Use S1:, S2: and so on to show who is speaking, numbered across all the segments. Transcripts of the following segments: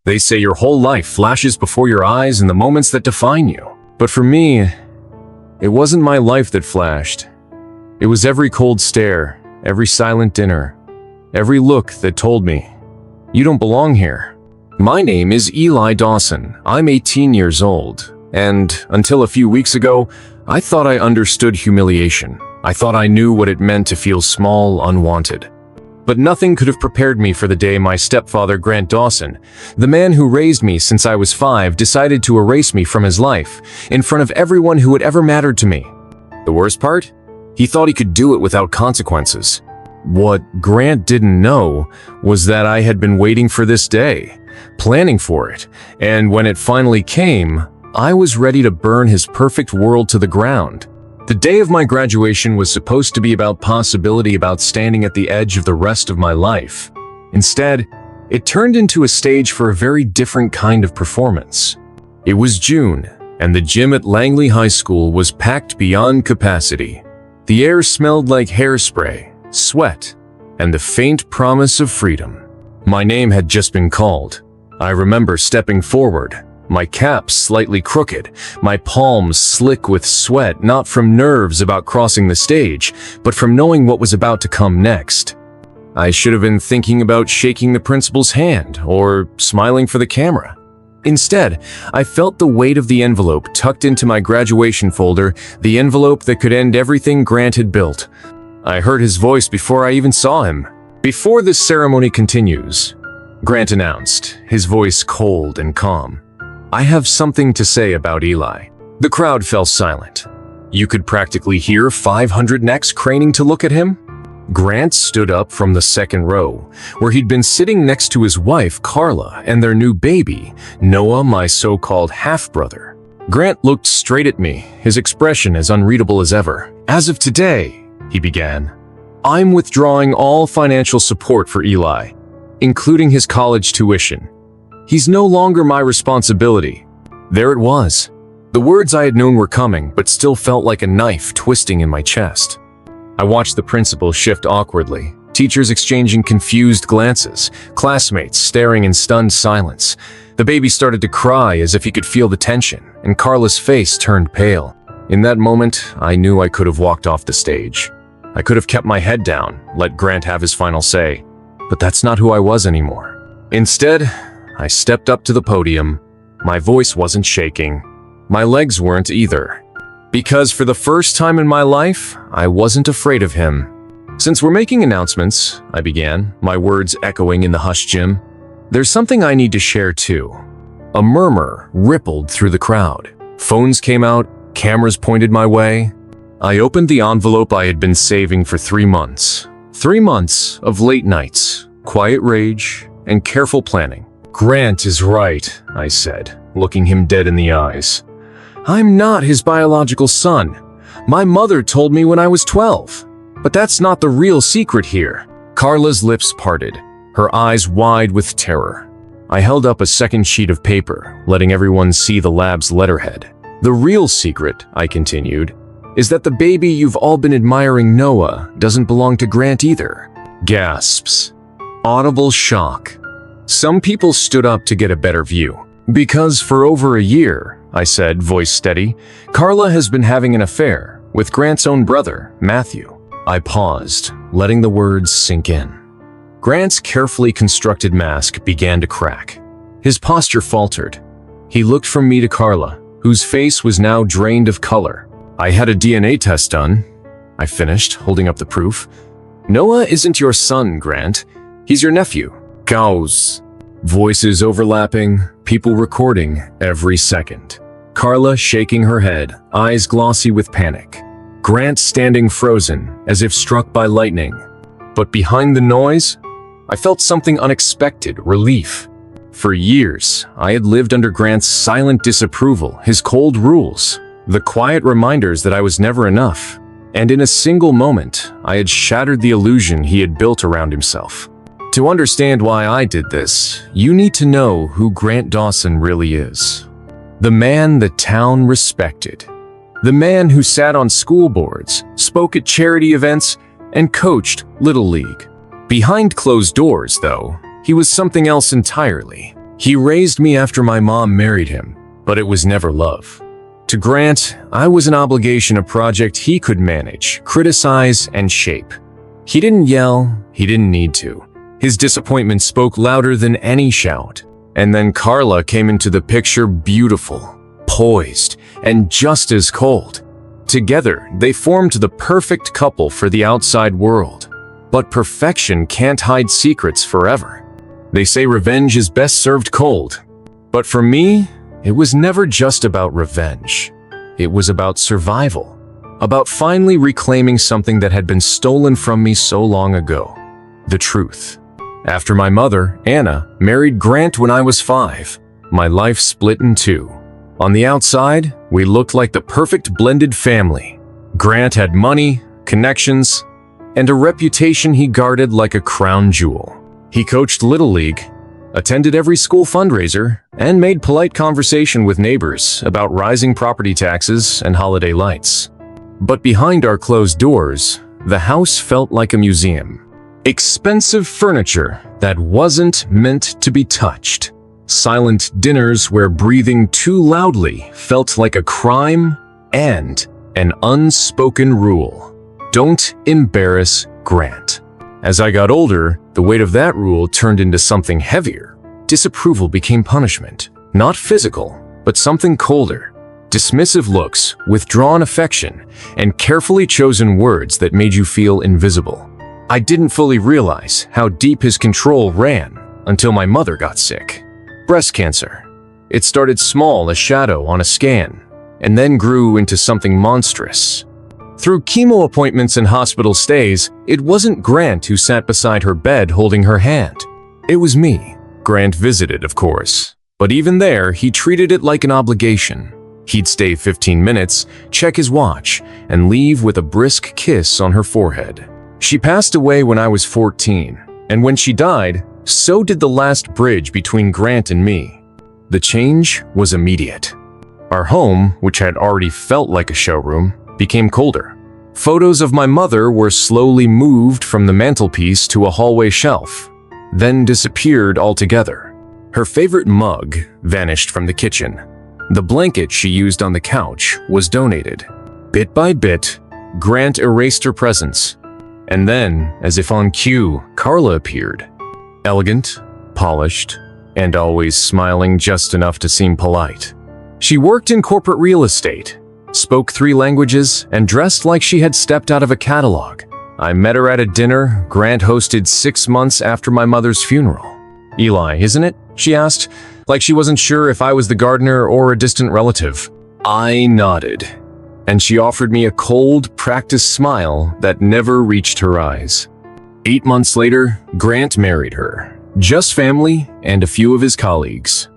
S1: They say your whole life flashes before your eyes in the moments that define you. But for me, it wasn't my life that flashed. It was every cold stare, every silent dinner, every look that told me, you don't belong here. My name is Eli Dawson. I'm 18 years old, and until a few weeks ago, I thought I understood humiliation. I thought I knew what it meant to feel small, unwanted. But nothing could have prepared me for the day my stepfather, Grant Dawson, the man who raised me since I was 5, decided to erase me from his life, in front of everyone who had ever mattered to me. The worst part? He thought he could do it without consequences. What Grant didn't know was that I had been waiting for this day, planning for it, and when it finally came, I was ready to burn his perfect world to the ground. The day of my graduation was supposed to be about possibility, about standing at the edge of the rest of my life. Instead, it turned into a stage for a very different kind of performance. It was June, and the gym at Langley High School was packed beyond capacity. The air smelled like hairspray, sweat, and the faint promise of freedom. My name had just been called. I remember stepping forward, my cap slightly crooked, my palms slick with sweat, not from nerves about crossing the stage, but from knowing what was about to come next. I should have been thinking about shaking the principal's hand or smiling for the camera. Instead, I felt the weight of the envelope tucked into my graduation folder, the envelope that could end everything Grant had built. I heard his voice before I even saw him. "Before this ceremony continues," Grant announced, his voice cold and calm, "I have something to say about Eli." The crowd fell silent. You could practically hear 500 necks craning to look at him. Grant stood up from the second row, where he'd been sitting next to his wife, Carla, and their new baby, Noah, my so-called half-brother. Grant looked straight at me, his expression as unreadable as ever. "As of today," he began, "I'm withdrawing all financial support for Eli, including his college tuition. He's no longer my responsibility." There it was. The words I had known were coming, but still felt like a knife twisting in my chest. I watched the principal shift awkwardly, teachers exchanging confused glances, classmates staring in stunned silence. The baby started to cry as if he could feel the tension, and Carla's face turned pale. In that moment, I knew I could have walked off the stage. I could have kept my head down, let Grant have his final say, but that's not who I was anymore. Instead, I stepped up to the podium. My voice wasn't shaking. My legs weren't either. Because for the first time in my life, I wasn't afraid of him. "Since we're making announcements," I began, my words echoing in the hushed gym, "there's something I need to share too." A murmur rippled through the crowd. Phones came out, cameras pointed my way. I opened the envelope I had been saving for 3 months. 3 months of late nights, quiet rage, and careful planning. "Grant is right," I said, looking him dead in the eyes. "I'm not his biological son. My mother told me when I was 12. But that's not the real secret here." Carla's lips parted, her eyes wide with terror. I held up a second sheet of paper, letting everyone see the lab's letterhead. "The real secret," I continued, "is that the baby you've all been admiring, Noah, doesn't belong to Grant either." Gasps. Audible shock. Some people stood up to get a better view. "Because for over a year," I said, voice steady, "Carla has been having an affair with Grant's own brother, Matthew." I paused, letting the words sink in. Grant's carefully constructed mask began to crack. His posture faltered. He looked from me to Carla, whose face was now drained of color. "I had a DNA test done," I finished, holding up the proof. "Noah isn't your son, Grant. He's your nephew." Cows. Voices overlapping, people recording every second. Carla shaking her head, eyes glossy with panic. Grant standing frozen, as if struck by lightning. But behind the noise, I felt something unexpected, relief. For years, I had lived under Grant's silent disapproval, his cold rules, the quiet reminders that I was never enough. And in a single moment, I had shattered the illusion he had built around himself. To understand why I did this, you need to know who Grant Dawson really is. The man the town respected. The man who sat on school boards, spoke at charity events, and coached Little League. Behind closed doors, though, he was something else entirely. He raised me after my mom married him, but it was never love. To Grant, I was an obligation, a project he could manage, criticize, and shape. He didn't yell, he didn't need to. His disappointment spoke louder than any shout. And then Carla came into the picture, beautiful, poised, and just as cold. Together, they formed the perfect couple for the outside world. But perfection can't hide secrets forever. They say revenge is best served cold. But for me, it was never just about revenge. It was about survival. About finally reclaiming something that had been stolen from me so long ago. The truth. After my mother, Anna, married Grant when I was 5, my life split in two. On the outside, we looked like the perfect blended family. Grant had money, connections, and a reputation he guarded like a crown jewel. He coached Little League, attended every school fundraiser, and made polite conversation with neighbors about rising property taxes and holiday lights. But behind our closed doors, the house felt like a museum. Expensive furniture that wasn't meant to be touched. Silent dinners where breathing too loudly felt like a crime, and an unspoken rule. Don't embarrass Grant. As I got older, the weight of that rule turned into something heavier. Disapproval became punishment. Not physical, but something colder. Dismissive looks, withdrawn affection, and carefully chosen words that made you feel invisible. I didn't fully realize how deep his control ran until my mother got sick. Breast cancer. It started small, a shadow on a scan, and then grew into something monstrous. Through chemo appointments and hospital stays, it wasn't Grant who sat beside her bed holding her hand. It was me. Grant visited, of course, but even there, he treated it like an obligation. He'd stay 15 minutes, check his watch, and leave with a brisk kiss on her forehead. She passed away when I was 14, and when she died, so did the last bridge between Grant and me. The change was immediate. Our home, which had already felt like a showroom, became colder. Photos of my mother were slowly moved from the mantelpiece to a hallway shelf, then disappeared altogether. Her favorite mug vanished from the kitchen. The blanket she used on the couch was donated. Bit by bit, Grant erased her presence. And then, as if on cue, Carla appeared. Elegant, polished, and always smiling just enough to seem polite. She worked in corporate real estate, spoke 3 languages, and dressed like she had stepped out of a catalog. I met her at a dinner Grant hosted 6 months after my mother's funeral. "Eli, isn't it?" she asked, like she wasn't sure if I was the gardener or a distant relative. I nodded, and she offered me a cold, practiced smile that never reached her eyes. 8 months later, Grant married her. Just family and a few of his colleagues.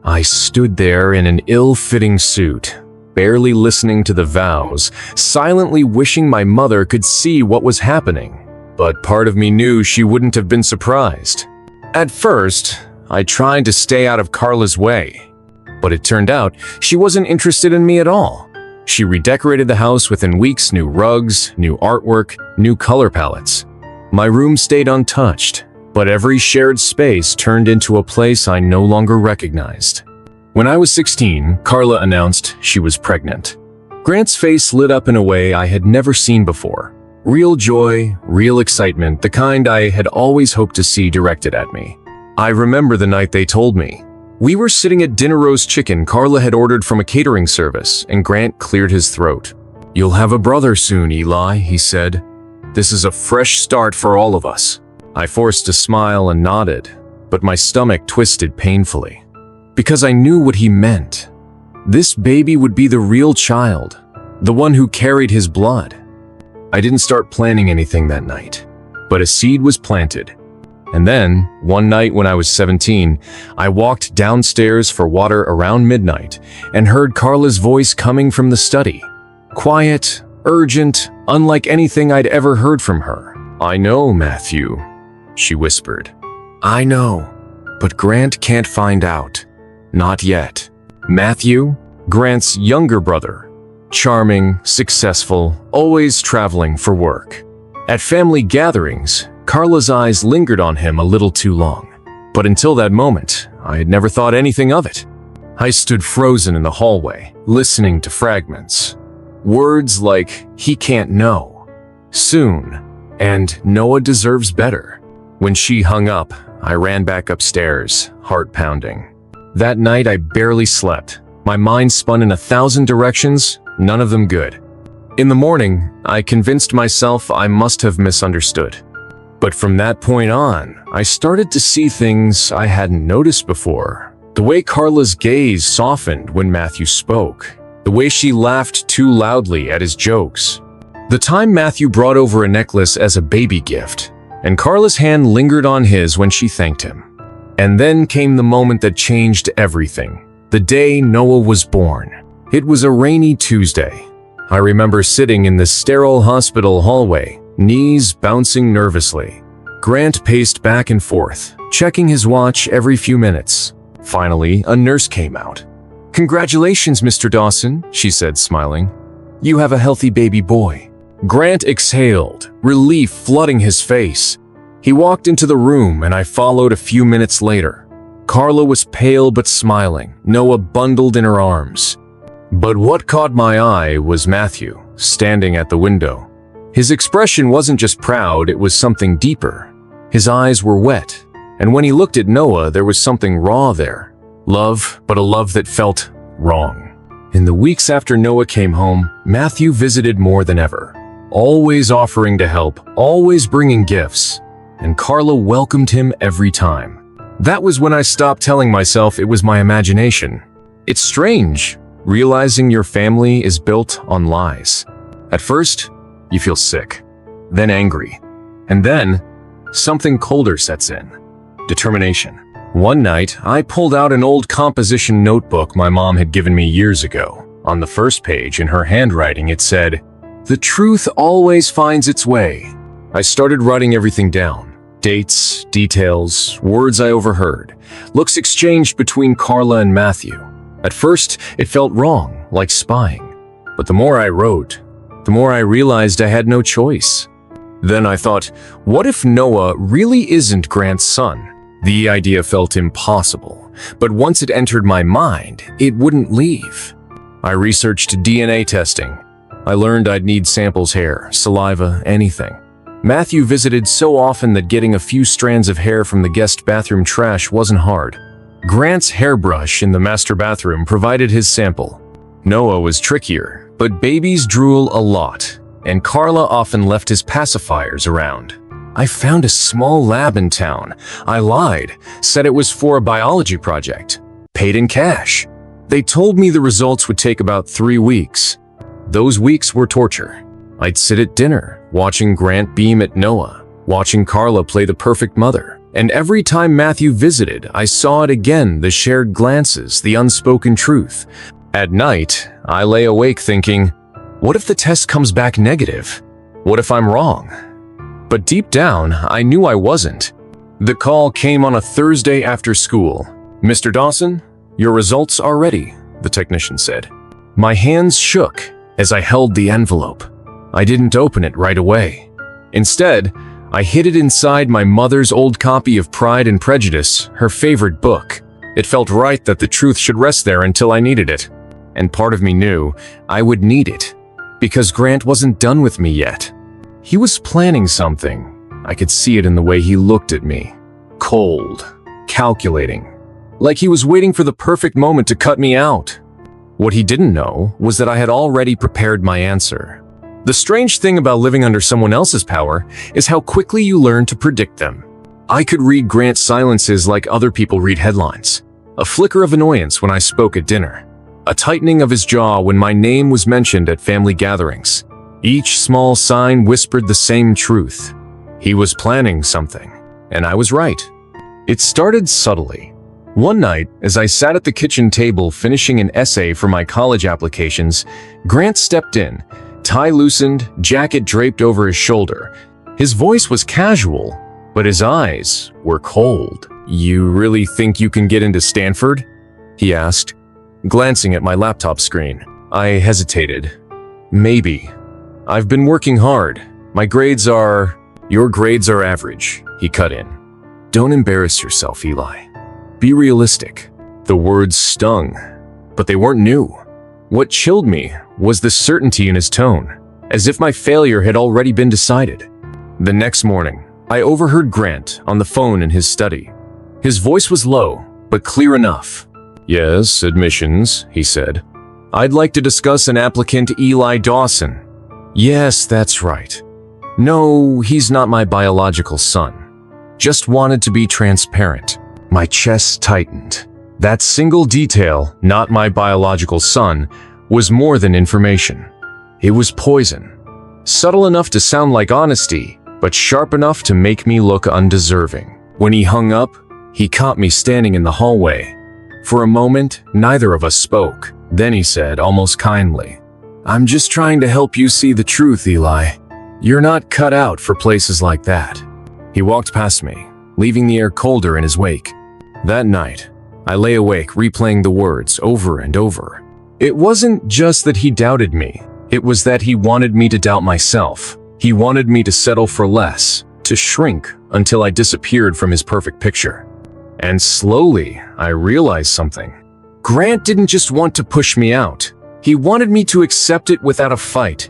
S1: I stood there in an ill-fitting suit, barely listening to the vows, silently wishing my mother could see what was happening. But part of me knew she wouldn't have been surprised. At first, I tried to stay out of Carla's way, but it turned out she wasn't interested in me at all. She redecorated the house within weeks, new rugs, new artwork, new color palettes. My room stayed untouched, but every shared space turned into a place I no longer recognized. When I was 16, Carla announced she was pregnant. Grant's face lit up in a way I had never seen before. Real joy, real excitement, the kind I had always hoped to see directed at me. I remember the night they told me. We were sitting at dinner roast chicken Carla had ordered from a catering service, and Grant cleared his throat. "You'll have a brother soon, Eli," he said. "This is a fresh start for all of us." I forced a smile and nodded, but my stomach twisted painfully. Because I knew what he meant. This baby would be the real child, the one who carried his blood. I didn't start planning anything that night, but a seed was planted. And then, one night when I was 17, I walked downstairs for water around midnight and heard Carla's voice coming from the study. Quiet, urgent, unlike anything I'd ever heard from her. "I know, Matthew," she whispered. "I know, but Grant can't find out. Not yet." Matthew, Grant's younger brother. Charming, successful, always traveling for work. At family gatherings, Carla's eyes lingered on him a little too long. But until that moment, I had never thought anything of it. I stood frozen in the hallway, listening to fragments. Words like, "he can't know," "soon," and "Noah deserves better." When she hung up, I ran back upstairs, heart pounding. That night I barely slept. My mind spun in 1,000 directions, none of them good. In the morning, I convinced myself I must have misunderstood. But from that point on, I started to see things I hadn't noticed before. The way Carla's gaze softened when Matthew spoke. The way she laughed too loudly at his jokes. The time Matthew brought over a necklace as a baby gift, and Carla's hand lingered on his when she thanked him. And then came the moment that changed everything. The day Noah was born. It was a rainy Tuesday. I remember sitting in the sterile hospital hallway, knees bouncing nervously. Grant paced back and forth, checking his watch every few minutes. Finally, a nurse came out. "Congratulations, Mr. Dawson," she said, smiling. "You have a healthy baby boy." Grant exhaled, relief flooding his face. He walked into the room and I followed a few minutes later. Carla was pale but smiling, Noah bundled in her arms. But what caught my eye was Matthew, standing at the window. His expression wasn't just proud, it was something deeper. His eyes were wet, and when he looked at Noah, there was something raw there. Love, but a love that felt wrong. In the weeks after Noah came home, Matthew visited more than ever. Always offering to help, always bringing gifts. And Carla welcomed him every time. That was when I stopped telling myself it was my imagination. It's strange, realizing your family is built on lies. At first, you feel sick, then angry, and then something colder sets in. Determination. One night, I pulled out an old composition notebook my mom had given me years ago. On the first page, in her handwriting, it said, "The truth always finds its way." I started writing everything down. Dates, details, words I overheard, looks exchanged between Carla and Matthew. At first, it felt wrong, like spying. But the more I wrote, the more I realized I had no choice. Then I thought, what if Noah really isn't Grant's son? The idea felt impossible, but once it entered my mind, it wouldn't leave. I researched DNA testing. I learned I'd need samples, hair, saliva, anything. Matthew visited so often that getting a few strands of hair from the guest bathroom trash wasn't hard. Grant's hairbrush in the master bathroom provided his sample. Noah was trickier, but babies drool a lot, and Carla often left his pacifiers around. I found a small lab in town. I lied, said it was for a biology project. Paid in cash. They told me the results would take about 3 weeks. Those weeks were torture. I'd sit at dinner, watching Grant beam at Noah, watching Carla play the perfect mother. And every time Matthew visited, I saw it again, the shared glances, the unspoken truth. At night, I lay awake thinking, what if the test comes back negative? What if I'm wrong? But deep down, I knew I wasn't. The call came on a Thursday after school. "Mr. Dawson, your results are ready," the technician said. My hands shook as I held the envelope. I didn't open it right away. Instead, I hid it inside my mother's old copy of Pride and Prejudice, her favorite book. It felt right that the truth should rest there until I needed it. And part of me knew I would need it, because Grant wasn't done with me yet. He was planning something. I could see it in the way he looked at me. Cold, calculating, like he was waiting for the perfect moment to cut me out. What he didn't know was that I had already prepared my answer. The strange thing about living under someone else's power is how quickly you learn to predict them. I could read Grant's silences like other people read headlines. A flicker of annoyance when I spoke at dinner. A tightening of his jaw when my name was mentioned at family gatherings. Each small sign whispered the same truth. He was planning something, and I was right. It started subtly. One night, as I sat at the kitchen table finishing an essay for my college applications, Grant stepped in, tie loosened, jacket draped over his shoulder. His voice was casual, but his eyes were cold. "You really think you can get into Stanford?" he asked, glancing at my laptop screen. I hesitated. "Maybe. I've been working hard. My grades are..." "Your grades are average," he cut in. Don't embarrass yourself, Eli. Be realistic. The words stung, but they weren't new. What chilled me was the certainty in his tone, as if my failure had already been decided. The next morning, I overheard Grant on the phone in his study. His voice was low, but clear enough. "Yes, admissions," he said. "I'd like to discuss an applicant, Eli Dawson." "Yes, that's right. No, he's not my biological son. Just wanted to be transparent." My chest tightened. That single detail, not my biological son, was more than information. It was poison. Subtle enough to sound like honesty, but sharp enough to make me look undeserving. When he hung up, he caught me standing in the hallway. For a moment, neither of us spoke. Then he said, almost kindly, "I'm just trying to help you see the truth, Eli. You're not cut out for places like that." He walked past me, leaving the air colder in his wake. That night, I lay awake replaying the words over and over. It wasn't just that he doubted me. It was that he wanted me to doubt myself. He wanted me to settle for less, to shrink until I disappeared from his perfect picture. And slowly, I realized something. Grant didn't just want to push me out. He wanted me to accept it without a fight.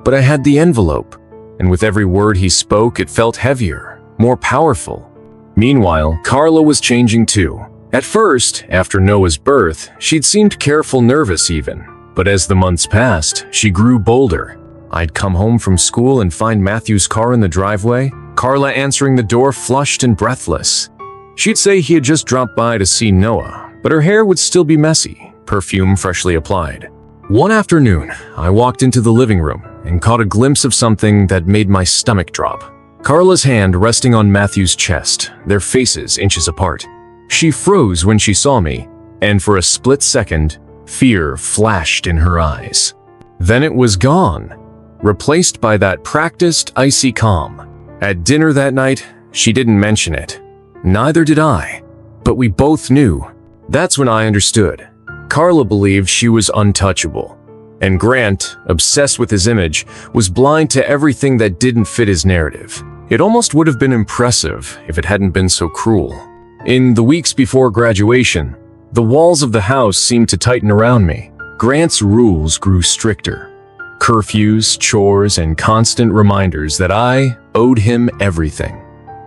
S1: But I had the envelope, and with every word he spoke, it felt heavier, more powerful. Meanwhile, Carla was changing too. At first, after Noah's birth, she'd seemed careful, nervous even. But as the months passed, she grew bolder. I'd come home from school and find Matthew's car in the driveway, Carla answering the door flushed and breathless. She'd say he had just dropped by to see Noah, but her hair would still be messy, perfume freshly applied. One afternoon, I walked into the living room and caught a glimpse of something that made my stomach drop. Carla's hand resting on Matthew's chest, their faces inches apart. She froze when she saw me, and for a split second, fear flashed in her eyes. Then it was gone, replaced by that practiced, icy calm. At dinner that night, she didn't mention it. Neither did I, but we both knew. That's when I understood. Carla believed she was untouchable, and Grant, obsessed with his image, was blind to everything that didn't fit his narrative. It almost would have been impressive if it hadn't been so cruel. In the weeks before graduation, the walls of the house seemed to tighten around me. Grant's rules grew stricter. Curfews, chores, and constant reminders that I owed him everything.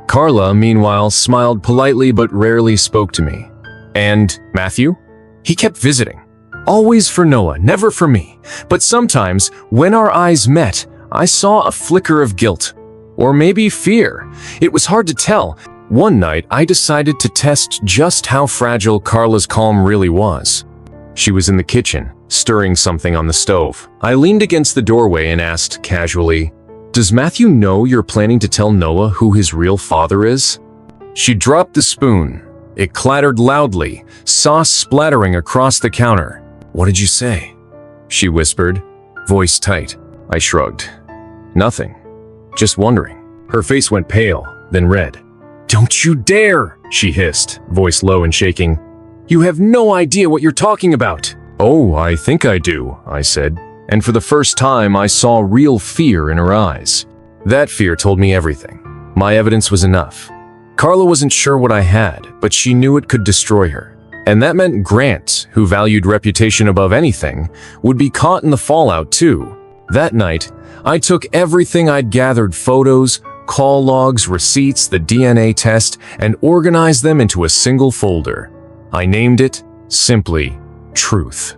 S1: Carla, meanwhile, smiled politely but rarely spoke to me. And Matthew? He kept visiting. Always for Noah, never for me. But sometimes, when our eyes met, I saw a flicker of guilt. Or maybe fear. It was hard to tell. One night, I decided to test just how fragile Carla's calm really was. She was in the kitchen, stirring something on the stove. I leaned against the doorway and asked casually, "Does Matthew know you're planning to tell Noah who his real father is?" She dropped the spoon. It clattered loudly, sauce splattering across the counter. "What did you say?" she whispered, voice tight. I shrugged. "Nothing. Just wondering." Her face went pale, then red. "Don't you dare!" she hissed, voice low and shaking. "You have no idea what you're talking about." "Oh, I think I do," I said, and for the first time I saw real fear in her eyes. That fear told me everything. My evidence was enough. Carla wasn't sure what I had, but she knew it could destroy her. And that meant Grant, who valued reputation above anything, would be caught in the fallout too. That night, I took everything I'd gathered, photos, call logs, receipts, the DNA test, and organized them into a single folder. I named it, simply, Truth.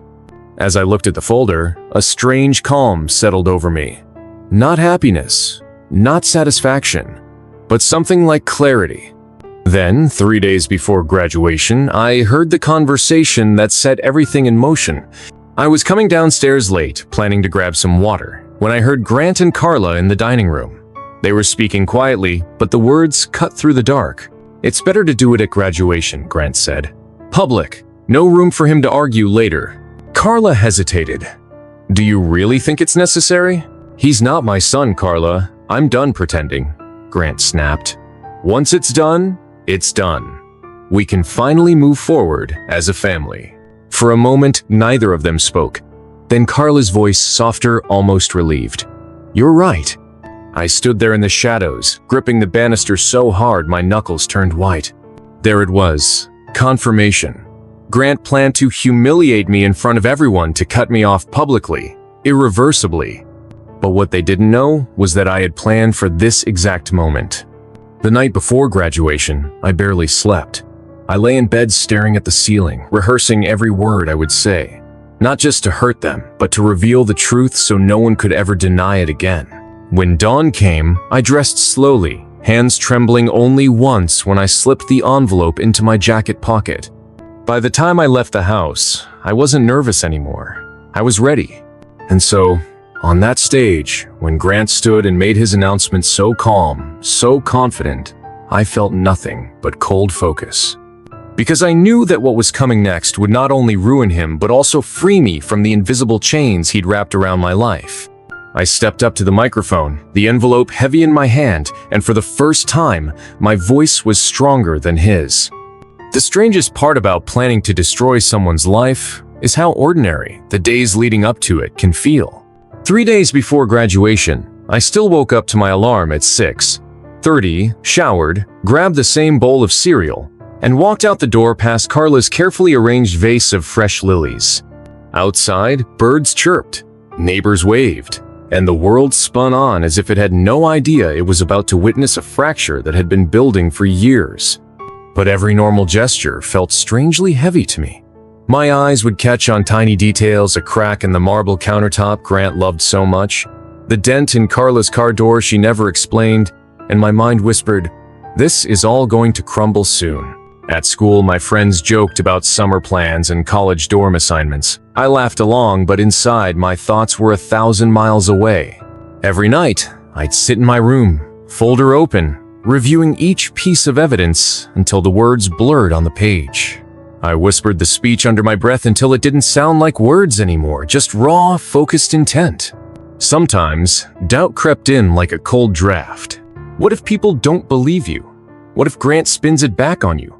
S1: As I looked at the folder, a strange calm settled over me. Not happiness, not satisfaction, but something like clarity. Then, 3 days before graduation, I heard the conversation that set everything in motion. I was coming downstairs late, planning to grab some water, when I heard Grant and Carla in the dining room. They were speaking quietly, but the words cut through the dark. "It's better to do it at graduation," Grant said. "Public. No room for him to argue later." Carla hesitated. "Do you really think it's necessary?" "He's not my son, Carla. I'm done pretending," Grant snapped. "Once it's done, it's done. We can finally move forward as a family." For a moment, neither of them spoke. Then Carla's voice, softer, almost relieved. "You're right. I stood there in the shadows, gripping the banister so hard my knuckles turned white. There it was. Confirmation. Grant planned to humiliate me in front of everyone to cut me off publicly, irreversibly. But what they didn't know was that I had planned for this exact moment. The night before graduation, I barely slept. I lay in bed staring at the ceiling, rehearsing every word I would say. Not just to hurt them, but to reveal the truth so no one could ever deny it again. When dawn came, I dressed slowly, hands trembling only once when I slipped the envelope into my jacket pocket. By the time I left the house, I wasn't nervous anymore. I was ready. And so, on that stage, when Grant stood and made his announcement so calm, so confident, I felt nothing but cold focus. Because I knew that what was coming next would not only ruin him, but also free me from the invisible chains he'd wrapped around my life. I stepped up to the microphone, the envelope heavy in my hand, and for the first time, my voice was stronger than his. The strangest part about planning to destroy someone's life is how ordinary the days leading up to it can feel. 3 days before graduation, I still woke up to my alarm at 6:30, showered, grabbed the same bowl of cereal, and walked out the door past Carla's carefully arranged vase of fresh lilies. Outside, birds chirped, neighbors waved, and the world spun on as if it had no idea it was about to witness a fracture that had been building for years. But every normal gesture felt strangely heavy to me. My eyes would catch on tiny details, a crack in the marble countertop Grant loved so much, the dent in Carla's car door she never explained, and my mind whispered, "This is all going to crumble soon." At school, my friends joked about summer plans and college dorm assignments. I laughed along, but inside, my thoughts were 1,000 miles away. Every night, I'd sit in my room, folder open, reviewing each piece of evidence until the words blurred on the page. I whispered the speech under my breath until it didn't sound like words anymore, just raw, focused intent. Sometimes, doubt crept in like a cold draft. What if people don't believe you? What if Grant spins it back on you?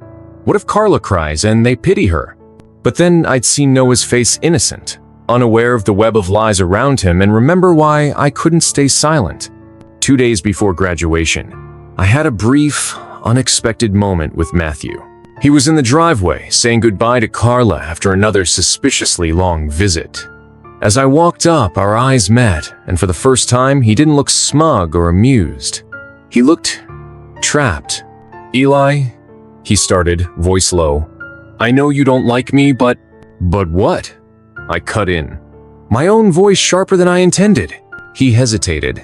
S1: What if Carla cries and they pity her? But then I'd see Noah's face innocent, unaware of the web of lies around him, and remember why I couldn't stay silent. 2 days before graduation, I had a brief, unexpected moment with Matthew. He was in the driveway, saying goodbye to Carla after another suspiciously long visit. As I walked up, our eyes met, and for the first time, he didn't look smug or amused. He looked trapped. "Eli," he started, voice low. "I know you don't like me, but what?" I cut in, my own voice sharper than I intended. He hesitated.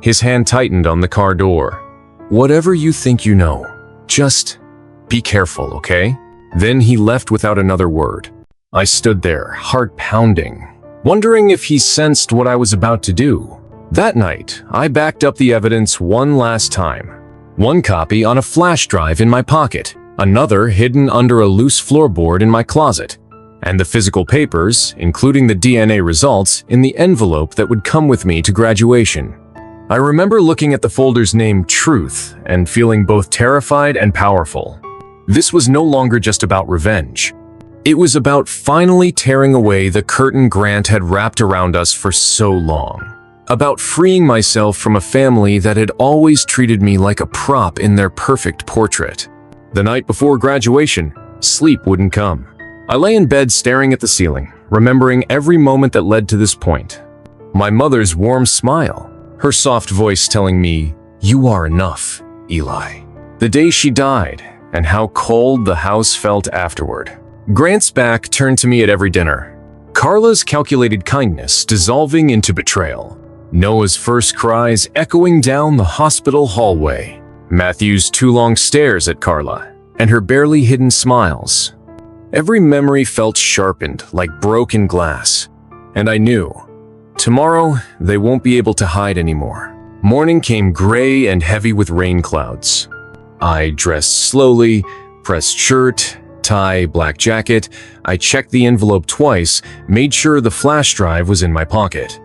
S1: His hand tightened on the car door. "Whatever you think you know, just be careful, okay?" Then he left without another word. I stood there, heart pounding, wondering if he sensed what I was about to do. That night, I backed up the evidence one last time. One copy on a flash drive in my pocket, another hidden under a loose floorboard in my closet, and the physical papers, including the DNA results, in the envelope that would come with me to graduation. I remember looking at the folder's name Truth and feeling both terrified and powerful. This was no longer just about revenge. It was about finally tearing away the curtain Grant had wrapped around us for so long. About freeing myself from a family that had always treated me like a prop in their perfect portrait. The night before graduation, sleep wouldn't come. I lay in bed staring at the ceiling, remembering every moment that led to this point. My mother's warm smile, her soft voice telling me, "You are enough, Eli." The day she died, and how cold the house felt afterward. Grant's back turned to me at every dinner. Carla's calculated kindness dissolving into betrayal. Noah's first cries echoing down the hospital hallway. Matthew's 2 long stares at Carla, and her barely hidden smiles. Every memory felt sharpened like broken glass, and I knew, tomorrow they won't be able to hide anymore. Morning came gray and heavy with rain clouds. I dressed slowly, pressed shirt, tie, black jacket. I checked the envelope twice, made sure the flash drive was in my pocket.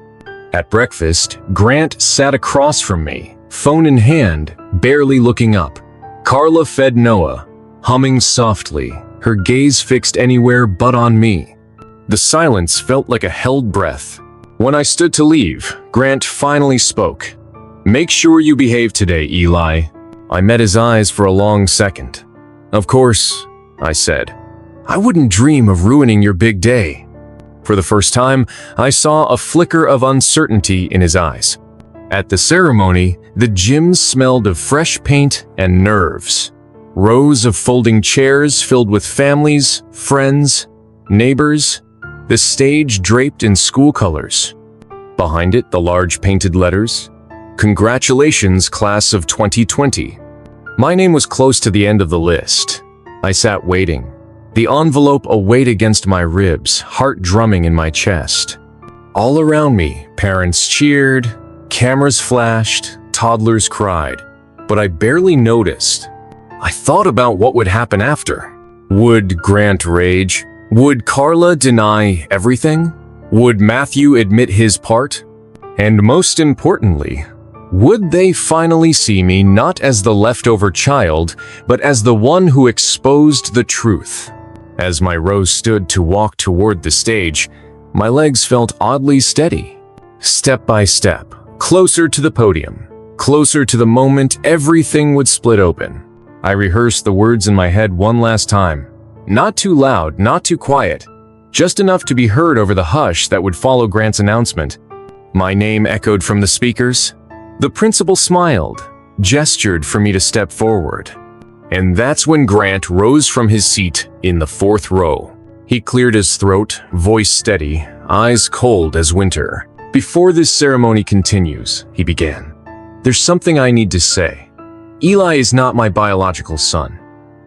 S1: At breakfast, Grant sat across from me, phone in hand, barely looking up. Carla fed Noah, humming softly, her gaze fixed anywhere but on me. The silence felt like a held breath. When I stood to leave, Grant finally spoke. Make sure you behave today, Eli. I met his eyes for a long second. Of course, I said. I wouldn't dream of ruining your big day. For the first time, I saw a flicker of uncertainty in his eyes. At the ceremony, the gym smelled of fresh paint and nerves. Rows of folding chairs filled with families, friends, neighbors, the stage draped in school colors. Behind it, the large painted letters, "Congratulations, class of 2020. My name was close to the end of the list. I sat waiting, the envelope a weight against my ribs, heart drumming in my chest. All around me, parents cheered, cameras flashed, toddlers cried, but I barely noticed. I thought about what would happen after. Would Grant rage? Would Carla deny everything? Would Matthew admit his part? And most importantly, would they finally see me not as the leftover child, but as the one who exposed the truth? As my Rose stood to walk toward the stage, my legs felt oddly steady. Step by step, closer to the podium, closer to the moment everything would split open. I rehearsed the words in my head one last time. Not too loud, not too quiet, just enough to be heard over the hush that would follow Grant's announcement. My name echoed from the speakers. The principal smiled, gestured for me to step forward. And that's when Grant rose from his seat in the fourth row. He cleared his throat, voice steady, eyes cold as winter. Before this ceremony continues, he began. There's something I need to say. Eli is not my biological son.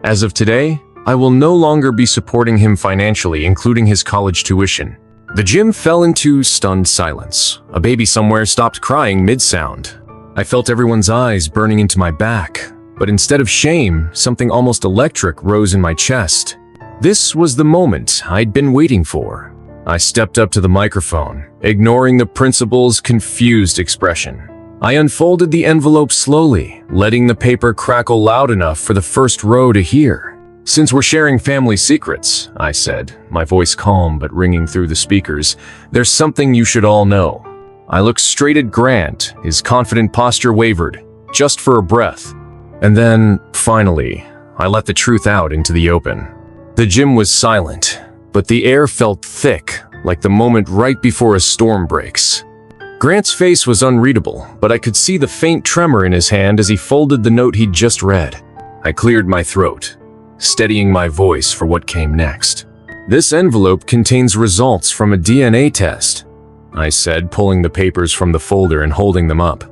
S1: As of today, I will no longer be supporting him financially, including his college tuition. The gym fell into stunned silence. A baby somewhere stopped crying mid-sound. I felt everyone's eyes burning into my back, but instead of shame, something almost electric rose in my chest. This was the moment I'd been waiting for. I stepped up to the microphone, ignoring the principal's confused expression. I unfolded the envelope slowly, letting the paper crackle loud enough for the first row to hear. Since we're sharing family secrets, I said, my voice calm but ringing through the speakers, there's something you should all know. I looked straight at Grant, his confident posture wavered, just for a breath. And then, finally, I let the truth out into the open. The gym was silent, but the air felt thick, like the moment right before a storm breaks. Grant's face was unreadable, but I could see the faint tremor in his hand as he folded the note he'd just read. I cleared my throat, steadying my voice for what came next. This envelope contains results from a DNA test, I said, pulling the papers from the folder and holding them up.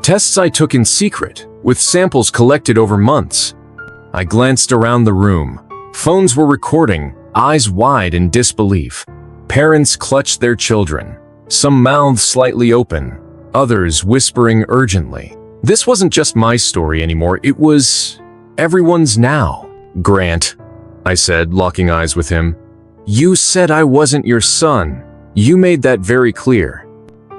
S1: Tests I took in secret, with samples collected over months. I glanced around the room. Phones were recording, eyes wide in disbelief. Parents clutched their children, some mouths slightly open, others whispering urgently. This wasn't just my story anymore, it was everyone's now. Grant, I said, locking eyes with him. You said I wasn't your son. You made that very clear.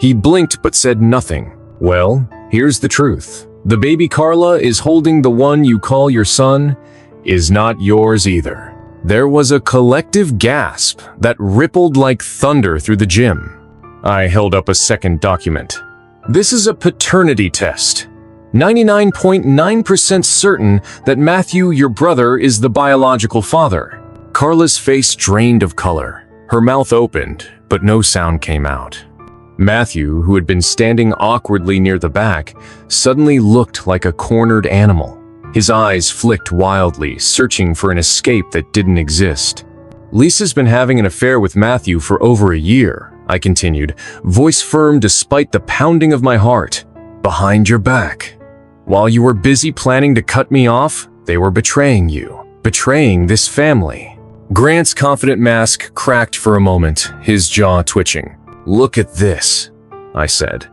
S1: He blinked but said nothing. Well, here's the truth. The baby Carla is holding the one you call your son is not yours either. There was a collective gasp that rippled like thunder through the gym. I held up a second document. This is a paternity test. 99.9% certain that Matthew, your brother, is the biological father. Carla's face drained of color. Her mouth opened, but no sound came out. Matthew, who had been standing awkwardly near the back, suddenly looked like a cornered animal. His eyes flicked wildly, searching for an escape that didn't exist. Lisa's been having an affair with Matthew for over a year, I continued, voice firm despite the pounding of my heart. Behind your back. While you were busy planning to cut me off, they were betraying you, betraying this family. Grant's confident mask cracked for a moment, his jaw twitching. Look at this, I said,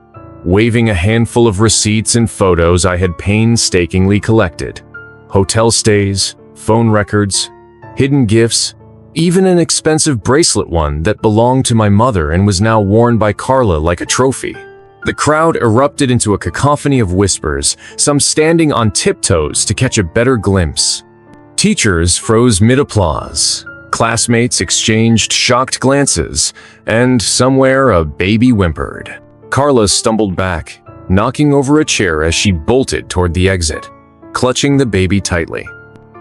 S1: waving a handful of receipts and photos I had painstakingly collected. Hotel stays, phone records, hidden gifts, even an expensive bracelet one that belonged to my mother and was now worn by Carla like a trophy. The crowd erupted into a cacophony of whispers, some standing on tiptoes to catch a better glimpse. Teachers froze mid-applause. Classmates exchanged shocked glances, and somewhere a baby whimpered. Carla stumbled back, knocking over a chair as she bolted toward the exit, clutching the baby tightly.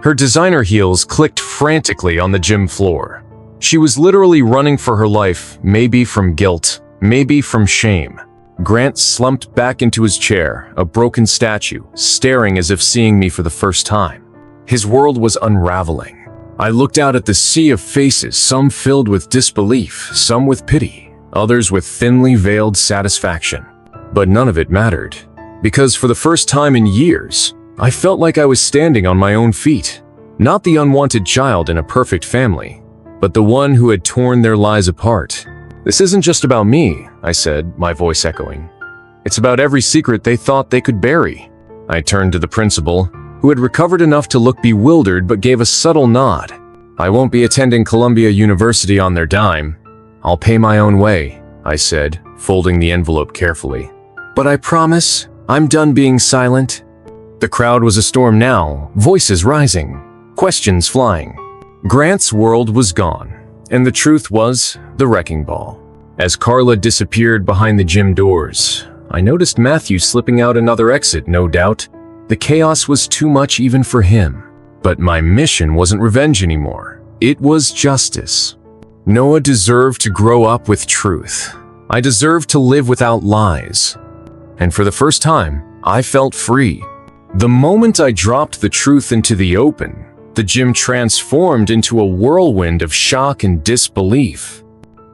S1: Her designer heels clicked frantically on the gym floor. She was literally running for her life, maybe from guilt, maybe from shame. Grant slumped back into his chair, a broken statue, staring as if seeing me for the first time. His world was unraveling. I looked out at the sea of faces, some filled with disbelief, some with pity, others with thinly veiled satisfaction. But none of it mattered, because for the first time in years, I felt like I was standing on my own feet. Not the unwanted child in a perfect family, but the one who had torn their lives apart. "This isn't just about me," I said, my voice echoing. "It's about every secret they thought they could bury." I turned to the principal, who had recovered enough to look bewildered but gave a subtle nod. "I won't be attending Columbia University on their dime. I'll pay my own way," I said, folding the envelope carefully. "But I promise, I'm done being silent." The crowd was astorm now, voices rising, questions flying. Grant's world was gone, and the truth was the wrecking ball. As Carla disappeared behind the gym doors, I noticed Matthew slipping out another exit, no doubt. The chaos was too much even for him. But my mission wasn't revenge anymore. It was justice. Noah deserved to grow up with truth. I deserved to live without lies. And for the first time, I felt free. The moment I dropped the truth into the open, the gym transformed into a whirlwind of shock and disbelief.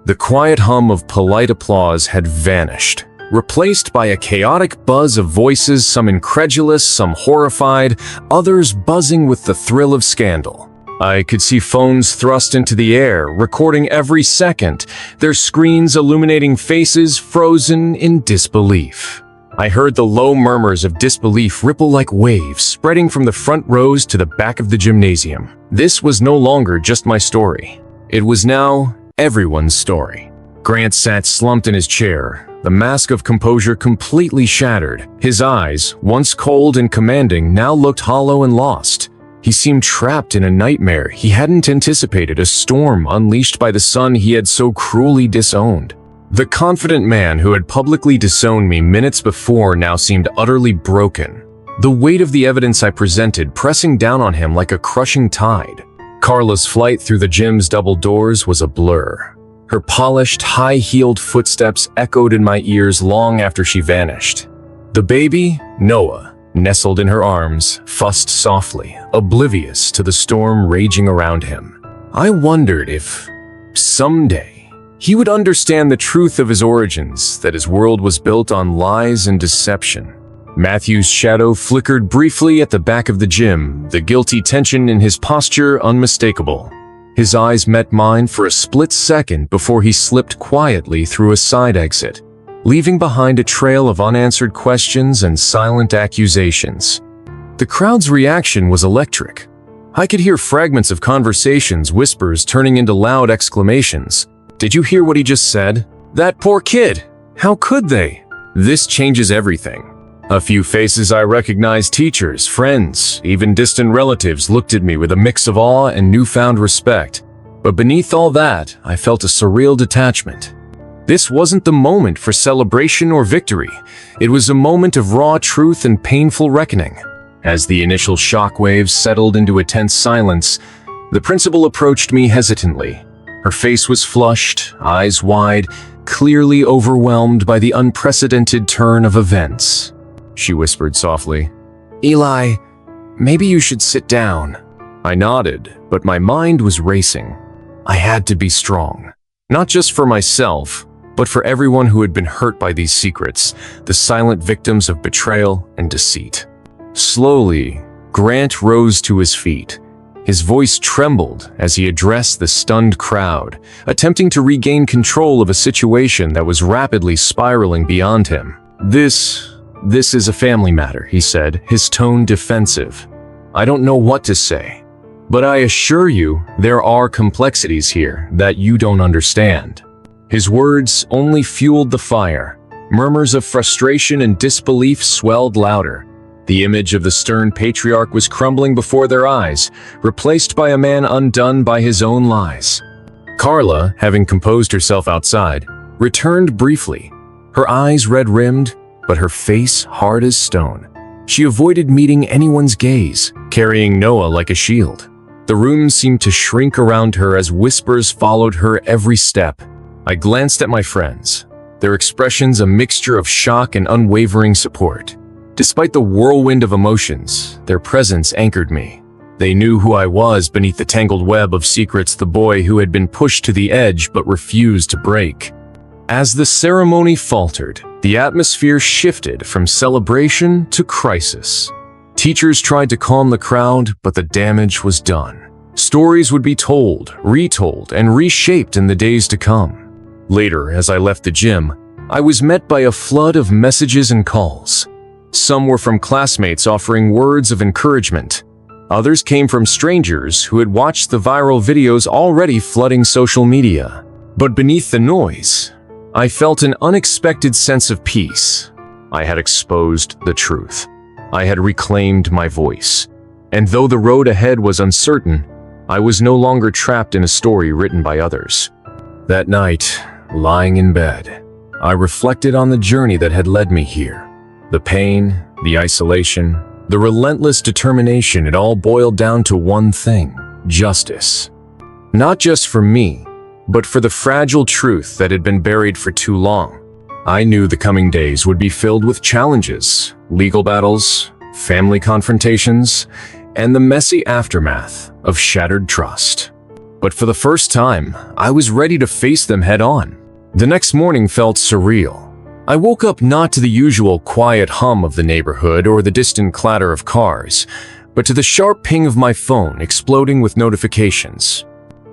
S1: The quiet hum of polite applause had vanished, replaced by a chaotic buzz of voices, some incredulous, some horrified, others buzzing with the thrill of scandal. I could see phones thrust into the air, recording every second, their screens illuminating faces frozen in disbelief. I heard the low murmurs of disbelief ripple like waves, spreading from the front rows to the back of the gymnasium. This was no longer just my story. It was now everyone's story. Grant sat slumped in his chair, the mask of composure completely shattered. His eyes, once cold and commanding, now looked hollow and lost. He seemed trapped in a nightmare he hadn't anticipated, a storm unleashed by the son he had so cruelly disowned. The confident man who had publicly disowned me minutes before now seemed utterly broken, the weight of the evidence I presented pressing down on him like a crushing tide. Carla's flight through the gym's double doors was a blur. Her polished, high-heeled footsteps echoed in my ears long after she vanished. The baby, Noah, nestled in her arms, fussed softly, oblivious to the storm raging around him. I wondered if, someday, he would understand the truth of his origins, that his world was built on lies and deception. Matthew's shadow flickered briefly at the back of the gym, the guilty tension in his posture unmistakable. His eyes met mine for a split second before he slipped quietly through a side exit, leaving behind a trail of unanswered questions and silent accusations. The crowd's reaction was electric. I could hear fragments of conversations, whispers turning into loud exclamations. "Did you hear what he just said? That poor kid! How could they? This changes everything." A few faces I recognized, teachers, friends, even distant relatives, looked at me with a mix of awe and newfound respect. But beneath all that, I felt a surreal detachment. This wasn't the moment for celebration or victory. It was a moment of raw truth and painful reckoning. As the initial shockwaves settled into a tense silence, the principal approached me hesitantly. Her face was flushed, eyes wide, clearly overwhelmed by the unprecedented turn of events. She whispered softly, "Eli, maybe you should sit down." I nodded, but my mind was racing. I had to be strong. Not just for myself, but for everyone who had been hurt by these secrets, the silent victims of betrayal and deceit. Slowly, Grant rose to his feet. His voice trembled as he addressed the stunned crowd, attempting to regain control of a situation that was rapidly spiraling beyond him. This is a family matter," he said, his tone defensive. "I don't know what to say, but I assure you there are complexities here that you don't understand." His words only fueled the fire. Murmurs of frustration and disbelief swelled louder. The image of the stern patriarch was crumbling before their eyes, replaced by a man undone by his own lies. Carla, having composed herself outside, returned briefly, her eyes red-rimmed, but her face hard as stone. She avoided meeting anyone's gaze, carrying Noah like a shield. The room seemed to shrink around her as whispers followed her every step. I glanced at my friends, their expressions a mixture of shock and unwavering support. Despite the whirlwind of emotions, their presence anchored me. They knew who I was beneath the tangled web of secrets, the boy who had been pushed to the edge but refused to break. As the ceremony faltered, the atmosphere shifted from celebration to crisis. Teachers tried to calm the crowd, but the damage was done. Stories would be told, retold, and reshaped in the days to come. Later, as I left the gym, I was met by a flood of messages and calls. Some were from classmates offering words of encouragement. Others came from strangers who had watched the viral videos already flooding social media. But beneath the noise, I felt an unexpected sense of peace. I had exposed the truth. I had reclaimed my voice. And though the road ahead was uncertain, I was no longer trapped in a story written by others. That night, lying in bed, I reflected on the journey that had led me here. The pain, the isolation, the relentless determination, it all boiled down to one thing: justice. Not just for me, but for the fragile truth that had been buried for too long. I knew the coming days would be filled with challenges, legal battles, family confrontations, and the messy aftermath of shattered trust. But for the first time, I was ready to face them head on. The next morning felt surreal. I woke up not to the usual quiet hum of the neighborhood or the distant clatter of cars, but to the sharp ping of my phone exploding with notifications.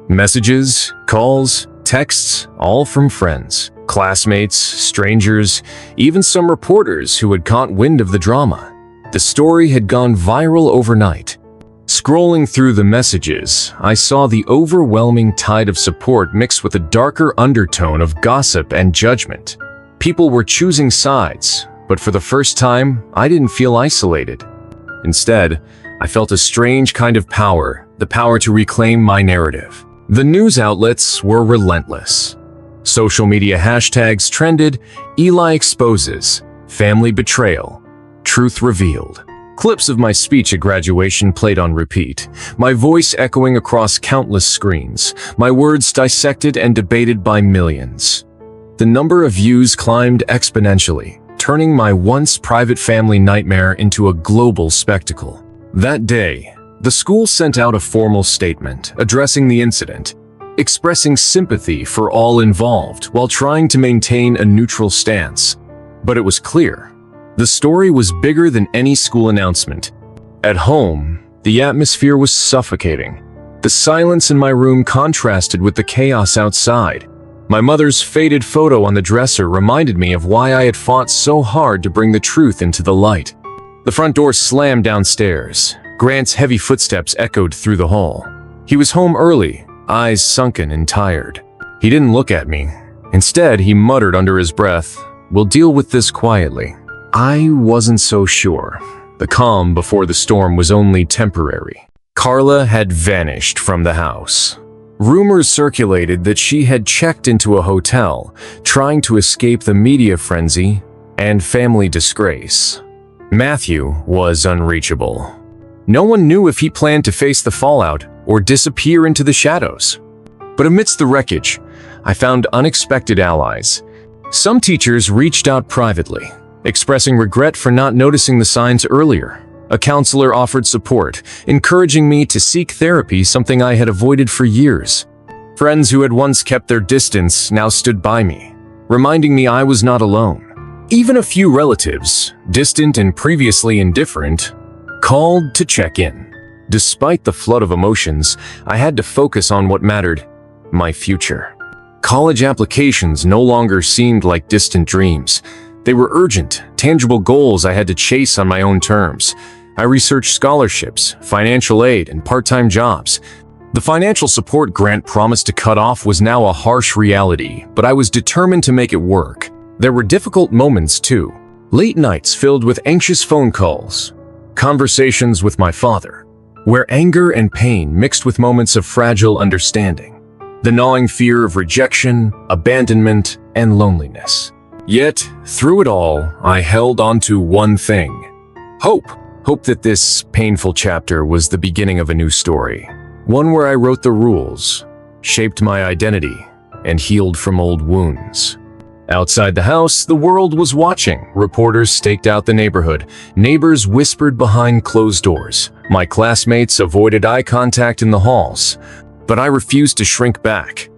S1: Messages, calls, texts, all from friends, classmates, strangers, even some reporters who had caught wind of the drama. The story had gone viral overnight. Scrolling through the messages, I saw the overwhelming tide of support mixed with a darker undertone of gossip and judgment. People were choosing sides, but for the first time, I didn't feel isolated. Instead, I felt a strange kind of power, the power to reclaim my narrative. The news outlets were relentless. Social media hashtags trended: Eli exposes, family betrayal, truth revealed. Clips of my speech at graduation played on repeat, my voice echoing across countless screens, my words dissected and debated by millions. The number of views climbed exponentially, turning my once private family nightmare into a global spectacle. That day, the school sent out a formal statement addressing the incident, expressing sympathy for all involved while trying to maintain a neutral stance. But it was clear, the story was bigger than any school announcement. At home, the atmosphere was suffocating. The silence in my room contrasted with the chaos outside. My mother's faded photo on the dresser reminded me of why I had fought so hard to bring the truth into the light. The front door slammed downstairs. Grant's heavy footsteps echoed through the hall. He was home early, eyes sunken and tired. He didn't look at me. Instead, he muttered under his breath, "We'll deal with this quietly." I wasn't so sure. The calm before the storm was only temporary. Carla had vanished from the house. Rumors circulated that she had checked into a hotel, trying to escape the media frenzy and family disgrace. Matthew was unreachable. No one knew if he planned to face the fallout or disappear into the shadows. But amidst the wreckage, I found unexpected allies. Some teachers reached out privately, expressing regret for not noticing the signs earlier. A counselor offered support, encouraging me to seek therapy, something I had avoided for years. Friends who had once kept their distance now stood by me, reminding me I was not alone. Even a few relatives, distant and previously indifferent, called to check in. Despite the flood of emotions, I had to focus on what mattered: my future. College applications no longer seemed like distant dreams. They were urgent, tangible goals I had to chase on my own terms. I researched scholarships, financial aid, and part-time jobs. The financial support Grant promised to cut off was now a harsh reality, but I was determined to make it work. There were difficult moments too. Late nights filled with anxious phone calls, conversations with my father, where anger and pain mixed with moments of fragile understanding. The gnawing fear of rejection, abandonment, and loneliness. Yet, through it all, I held on to one thing. Hope. Hope that this painful chapter was the beginning of a new story. One where I wrote the rules, shaped my identity, and healed from old wounds. Outside the house, the world was watching. Reporters staked out the neighborhood. Neighbors whispered behind closed doors. My classmates avoided eye contact in the halls. But I refused to shrink back.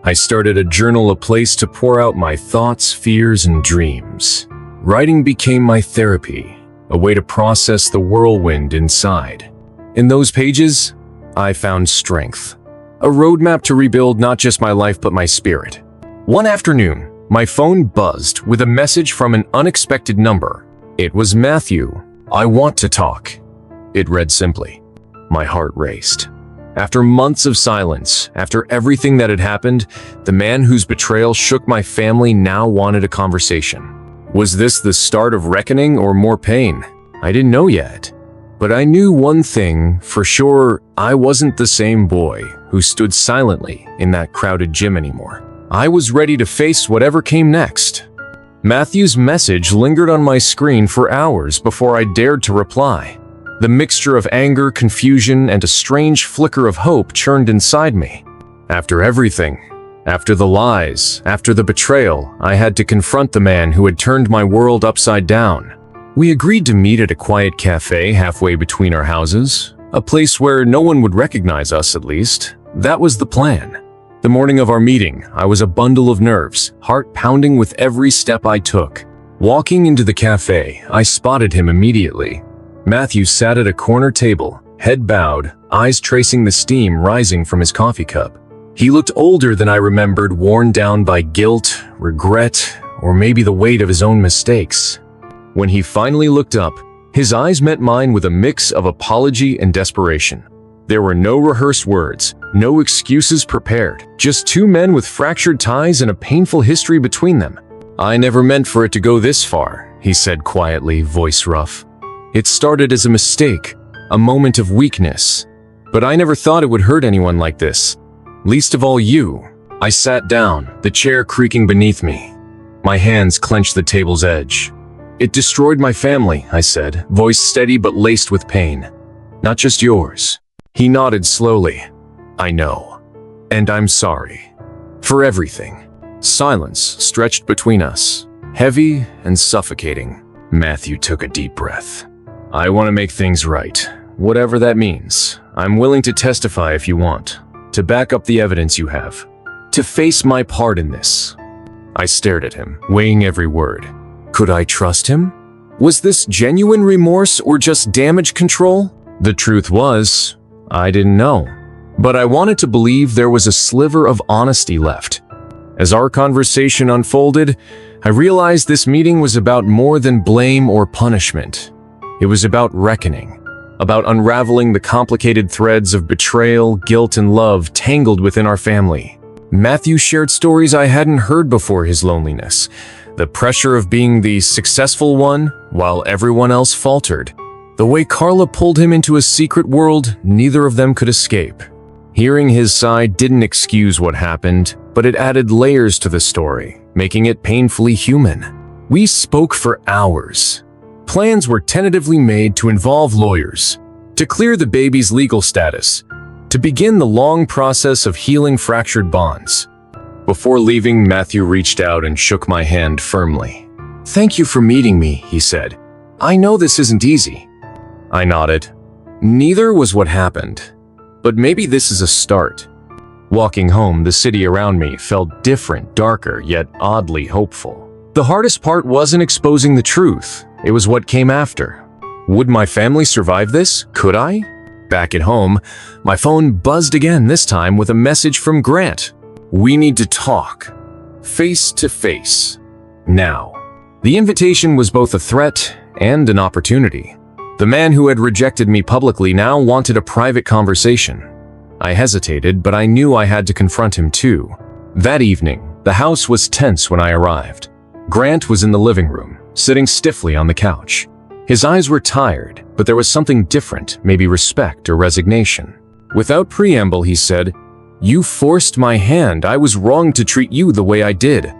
S1: I started a journal, a place to pour out my thoughts, fears, and dreams. Writing became my therapy, a way to process the whirlwind inside. In those pages, I found strength. A roadmap to rebuild not just my life but my spirit. One afternoon, my phone buzzed with a message from an unexpected number. It was Matthew. "I want to talk." It read simply. My heart raced. After months of silence, after everything that had happened, the man whose betrayal shook my family now wanted a conversation. Was this the start of reckoning or more pain? I didn't know yet. But I knew one thing for sure: I wasn't the same boy who stood silently in that crowded gym anymore. I was ready to face whatever came next. Matthew's message lingered on my screen for hours before I dared to reply. The mixture of anger, confusion, and a strange flicker of hope churned inside me. After everything, after the lies, after the betrayal, I had to confront the man who had turned my world upside down. We agreed to meet at a quiet cafe halfway between our houses, a place where no one would recognize us at least. That was the plan. The morning of our meeting, I was a bundle of nerves, heart pounding with every step I took. Walking into the cafe, I spotted him immediately. Matthew sat at a corner table, head bowed, eyes tracing the steam rising from his coffee cup. He looked older than I remembered, worn down by guilt, regret, or maybe the weight of his own mistakes. When he finally looked up, his eyes met mine with a mix of apology and desperation. There were no rehearsed words, no excuses prepared, just two men with fractured ties and a painful history between them. "I never meant for it to go this far," he said quietly, voice rough. "It started as a mistake, a moment of weakness. But I never thought it would hurt anyone like this. Least of all you." I sat down, the chair creaking beneath me. My hands clenched the table's edge. "It destroyed my family," I said, voice steady but laced with pain. "Not just yours." He nodded slowly. "I know. And I'm sorry. For everything." Silence stretched between us, heavy and suffocating. Matthew took a deep breath. "I want to make things right, whatever that means. I'm willing to testify if you want, to back up the evidence you have, to face my part in this." I stared at him, weighing every word. Could I trust him? Was this genuine remorse or just damage control? The truth was, I didn't know. But I wanted to believe there was a sliver of honesty left. As our conversation unfolded, I realized this meeting was about more than blame or punishment. It was about reckoning, about unraveling the complicated threads of betrayal, guilt, and love tangled within our family. Matthew shared stories I hadn't heard before: his loneliness, the pressure of being the successful one while everyone else faltered, the way Carla pulled him into a secret world neither of them could escape. Hearing his side didn't excuse what happened, but it added layers to the story, making it painfully human. We spoke for hours. Plans were tentatively made to involve lawyers, to clear the baby's legal status, to begin the long process of healing fractured bonds. Before leaving, Matthew reached out and shook my hand firmly. "Thank you for meeting me," he said. "I know this isn't easy." I nodded. Neither was what happened, but maybe this is a start. Walking home, the city around me felt different, darker, yet oddly hopeful. The hardest part wasn't exposing the truth. It was what came after. Would my family survive this? Could I? Back at home, my phone buzzed again, this time with a message from Grant. "We need to talk. Face to face. Now." The invitation was both a threat and an opportunity. The man who had rejected me publicly now wanted a private conversation. I hesitated, but I knew I had to confront him too. That evening, the house was tense when I arrived. Grant was in the living room, sitting stiffly on the couch. His eyes were tired, but there was something different, maybe respect or resignation. Without preamble, he said, "You forced my hand. I was wrong to treat you the way I did."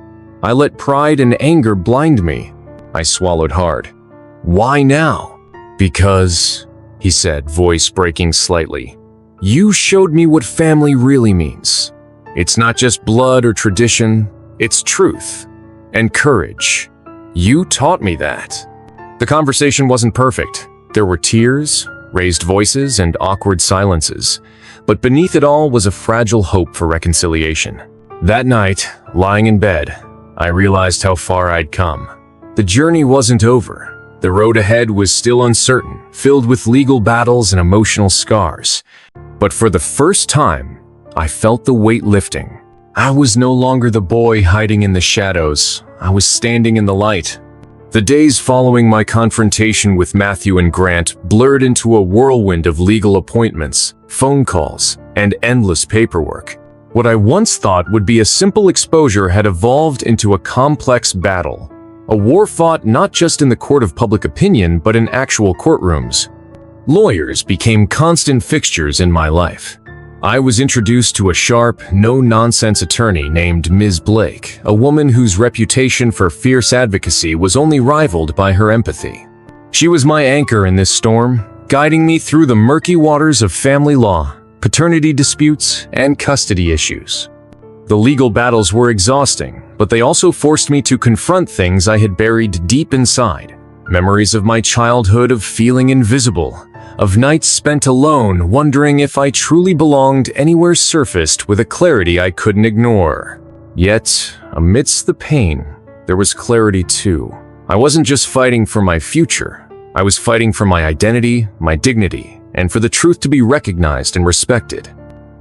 S1: I let pride and anger blind me. I swallowed hard. Why now? Because, he said, voice breaking slightly, you showed me what family really means. It's not just blood or tradition, it's truth and courage. You taught me that. The conversation wasn't perfect. There were tears, raised voices, and awkward silences. But beneath it all was a fragile hope for reconciliation. That night, lying in bed, I realized how far I'd come. The journey wasn't over. The road ahead was still uncertain, filled with legal battles and emotional scars. But for the first time, I felt the weight lifting. I was no longer the boy hiding in the shadows. I was standing in the light. The days following my confrontation with Matthew and Grant blurred into a whirlwind of legal appointments, phone calls, and endless paperwork. What I once thought would be a simple exposure had evolved into a complex battle. A war fought not just in the court of public opinion, but in actual courtrooms. Lawyers became constant fixtures in my life. I was introduced to a sharp, no-nonsense attorney named Ms. Blake, a woman whose reputation for fierce advocacy was only rivaled by her empathy. She was my anchor in this storm, guiding me through the murky waters of family law, paternity disputes, and custody issues. The legal battles were exhausting, but they also forced me to confront things I had buried deep inside. Memories of my childhood of feeling invisible, of nights spent alone wondering if I truly belonged anywhere surfaced with a clarity I couldn't ignore. Yet, amidst the pain, there was clarity too. I wasn't just fighting for my future. I was fighting for my identity, my dignity, and for the truth to be recognized and respected.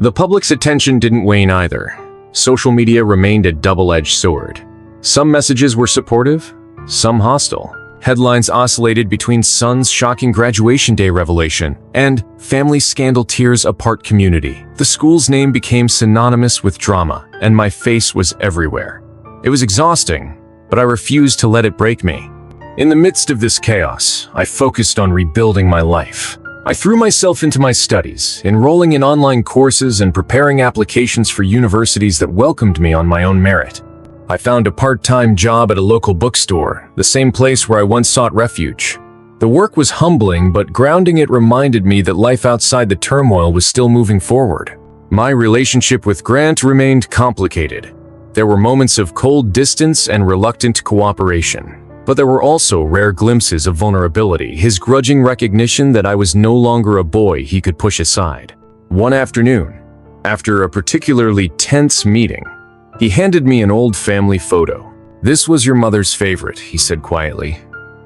S1: The public's attention didn't wane either. Social media remained a double-edged sword. Some messages were supportive, some hostile. Headlines oscillated between son's shocking graduation day revelation and family scandal tears apart community. The school's name became synonymous with drama, and my face was everywhere. It was exhausting, but I refused to let it break me. In the midst of this chaos, I focused on rebuilding my life. I threw myself into my studies, enrolling in online courses and preparing applications for universities that welcomed me on my own merit. I found a part-time job at a local bookstore, the same place where I once sought refuge. The work was humbling, but grounding it reminded me that life outside the turmoil was still moving forward. My relationship with Grant remained complicated. There were moments of cold distance and reluctant cooperation. But there were also rare glimpses of vulnerability, his grudging recognition that I was no longer a boy he could push aside. One afternoon, after a particularly tense meeting, he handed me an old family photo. "This was your mother's favorite," he said quietly.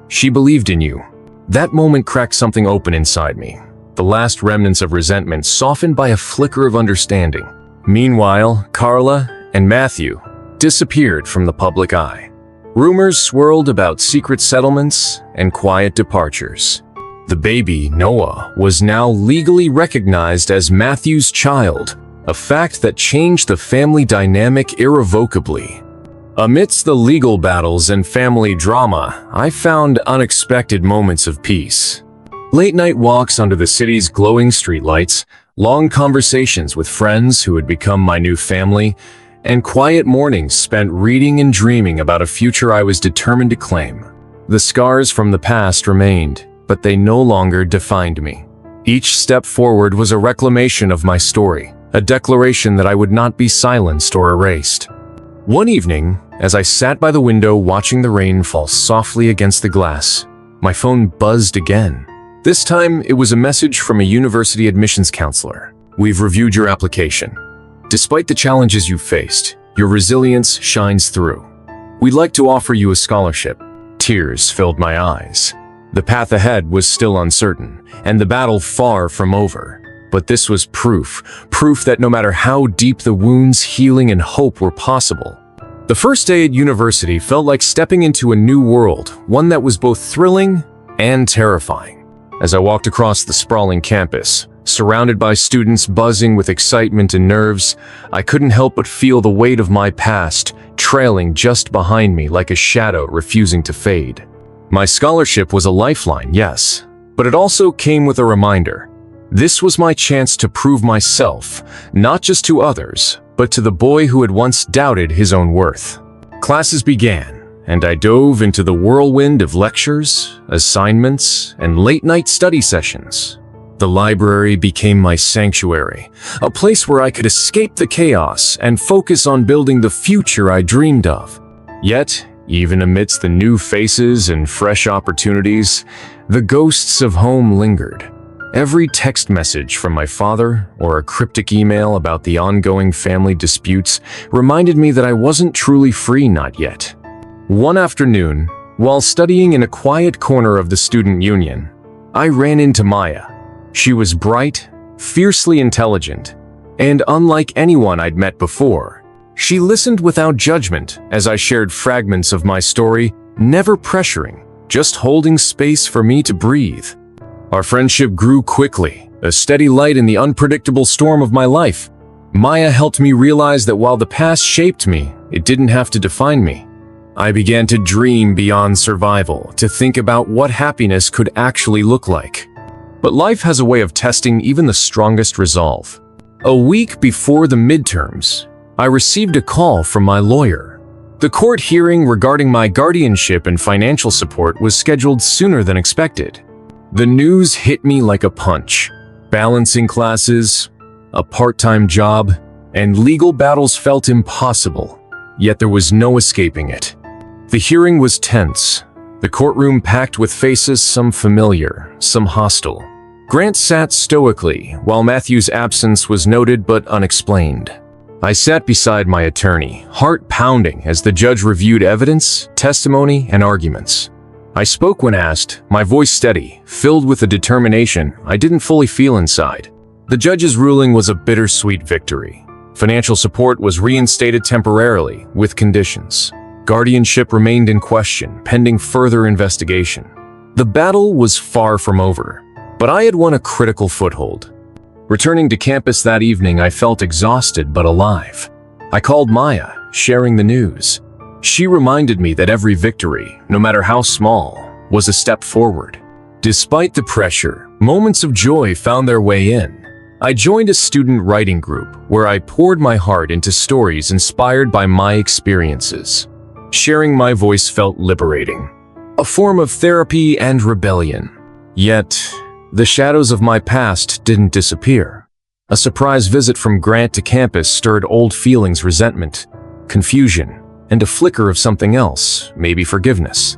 S1: "She believed in you." That moment cracked something open inside me, the last remnants of resentment softened by a flicker of understanding. Meanwhile, Carla and Matthew disappeared from the public eye. Rumors swirled about secret settlements and quiet departures. The baby, Noah, was now legally recognized as Matthew's child, a fact that changed the family dynamic irrevocably. Amidst the legal battles and family drama, I found unexpected moments of peace. Late-night walks under the city's glowing streetlights, long conversations with friends who had become my new family, and quiet mornings spent reading and dreaming about a future I was determined to claim. The scars from the past remained, but they no longer defined me. Each step forward was a reclamation of my story, a declaration that I would not be silenced or erased. One evening, as I sat by the window watching the rain fall softly against the glass, my phone buzzed again. This time, it was a message from a university admissions counselor. "We've reviewed your application. Despite the challenges you've faced, your resilience shines through. We'd like to offer you a scholarship." Tears filled my eyes. The path ahead was still uncertain, and the battle far from over. But this was proof that no matter how deep the wounds, healing and hope were possible. The first day at university felt like stepping into a new world, one that was both thrilling and terrifying. As I walked across the sprawling campus, surrounded by students buzzing with excitement and nerves, I couldn't help but feel the weight of my past trailing just behind me like a shadow refusing to fade. My scholarship was a lifeline, yes, but it also came with a reminder. This was my chance to prove myself, not just to others, but to the boy who had once doubted his own worth. Classes began, and I dove into the whirlwind of lectures, assignments, and late-night study sessions. The library became my sanctuary, a place where I could escape the chaos and focus on building the future I dreamed of. Yet, even amidst the new faces and fresh opportunities, the ghosts of home lingered. Every text message from my father or a cryptic email about the ongoing family disputes reminded me that I wasn't truly free not yet. One afternoon, while studying in a quiet corner of the student union, I ran into Maya. She was bright, fiercely intelligent, and unlike anyone I'd met before. She listened without judgment as I shared fragments of my story, never pressuring, just holding space for me to breathe. Our friendship grew quickly, a steady light in the unpredictable storm of my life. Maya helped me realize that while the past shaped me, it didn't have to define me. I began to dream beyond survival, to think about what happiness could actually look like. But life has a way of testing even the strongest resolve. A week before the midterms, I received a call from my lawyer. The court hearing regarding my guardianship and financial support was scheduled sooner than expected. The news hit me like a punch. Balancing classes, a part-time job, and legal battles felt impossible, yet there was no escaping it. The hearing was tense, the courtroom packed with faces, some familiar, some hostile. Grant sat stoically, while Matthew's absence was noted but unexplained. I sat beside my attorney, heart pounding as the judge reviewed evidence, testimony, and arguments. I spoke when asked, my voice steady, filled with a determination I didn't fully feel inside. The judge's ruling was a bittersweet victory. Financial support was reinstated temporarily, with conditions. Guardianship remained in question, pending further investigation. The battle was far from over, but I had won a critical foothold. Returning to campus that evening, I felt exhausted but alive. I called Maya, sharing the news. She reminded me that every victory, no matter how small, was a step forward. Despite the pressure, moments of joy found their way in. I joined a student writing group where I poured my heart into stories inspired by my experiences. Sharing my voice felt liberating, a form of therapy and rebellion. Yet, the shadows of my past didn't disappear. A surprise visit from Grant to campus stirred old feelings, resentment, confusion, and a flicker of something else, maybe forgiveness.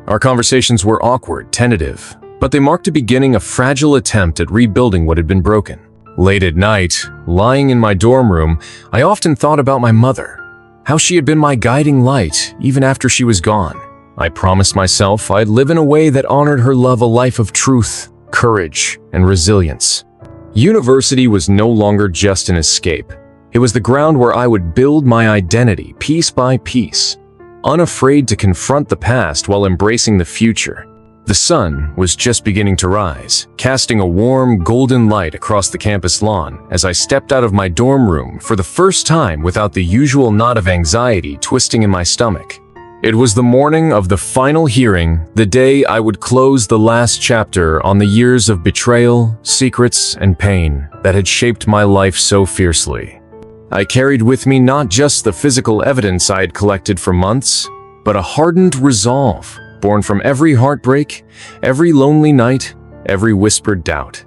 S1: Our conversations were awkward, tentative, but they marked the beginning of a fragile attempt at rebuilding what had been broken. Late at night, lying in my dorm room, I often thought about my mother, how she had been my guiding light even after she was gone. I promised myself I'd live in a way that honored her love, a life of truth, courage, and resilience. University was no longer just an escape. It was the ground where I would build my identity piece by piece, unafraid to confront the past while embracing the future. The sun was just beginning to rise, casting a warm, golden light across the campus lawn as I stepped out of my dorm room for the first time without the usual knot of anxiety twisting in my stomach. It was the morning of the final hearing, the day I would close the last chapter on the years of betrayal, secrets, and pain that had shaped my life so fiercely. I carried with me not just the physical evidence I had collected for months, but a hardened resolve born from every heartbreak, every lonely night, every whispered doubt.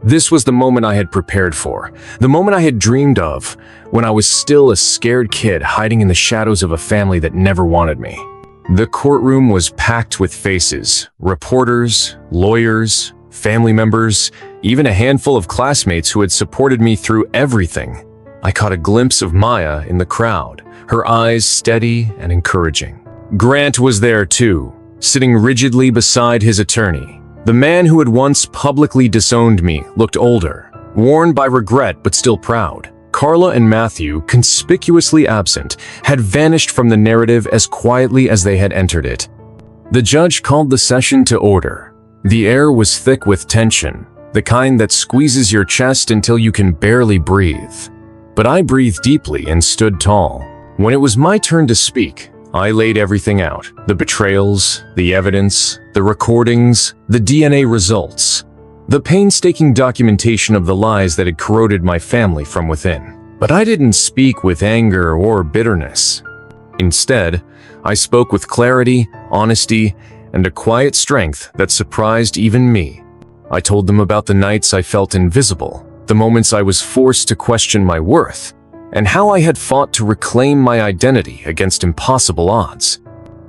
S1: This was the moment I had prepared for, the moment I had dreamed of, when I was still a scared kid hiding in the shadows of a family that never wanted me. The courtroom was packed with faces, reporters, lawyers, family members, even a handful of classmates who had supported me through everything. I caught a glimpse of Maya in the crowd, her eyes steady and encouraging. Grant was there too, sitting rigidly beside his attorney. The man who had once publicly disowned me looked older, worn by regret but still proud. Carla and Matthew, conspicuously absent, had vanished from the narrative as quietly as they had entered it. The judge called the session to order. The air was thick with tension, the kind that squeezes your chest until you can barely breathe. But I breathed deeply and stood tall. When it was my turn to speak, I laid everything out: the betrayals, the evidence, the recordings, the DNA results, the painstaking documentation of the lies that had corroded my family from within. But I didn't speak with anger or bitterness. Instead, I spoke with clarity, honesty, and a quiet strength that surprised even me. I told them about the nights I felt invisible, the moments I was forced to question my worth, and how I had fought to reclaim my identity against impossible odds.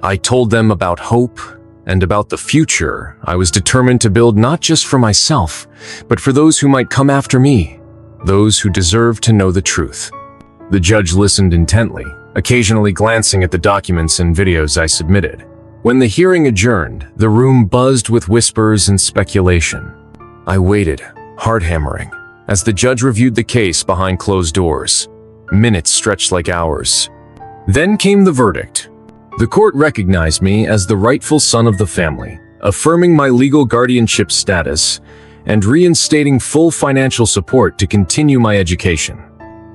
S1: I told them about hope and about the future I was determined to build, not just for myself, but for those who might come after me, those who deserve to know the truth. The judge listened intently, occasionally glancing at the documents and videos I submitted. When the hearing adjourned, the room buzzed with whispers and speculation. I waited, heart hammering, as the judge reviewed the case behind closed doors. Minutes stretched like hours. Then came the verdict. The court recognized me as the rightful son of the family, affirming my legal guardianship status and reinstating full financial support to continue my education.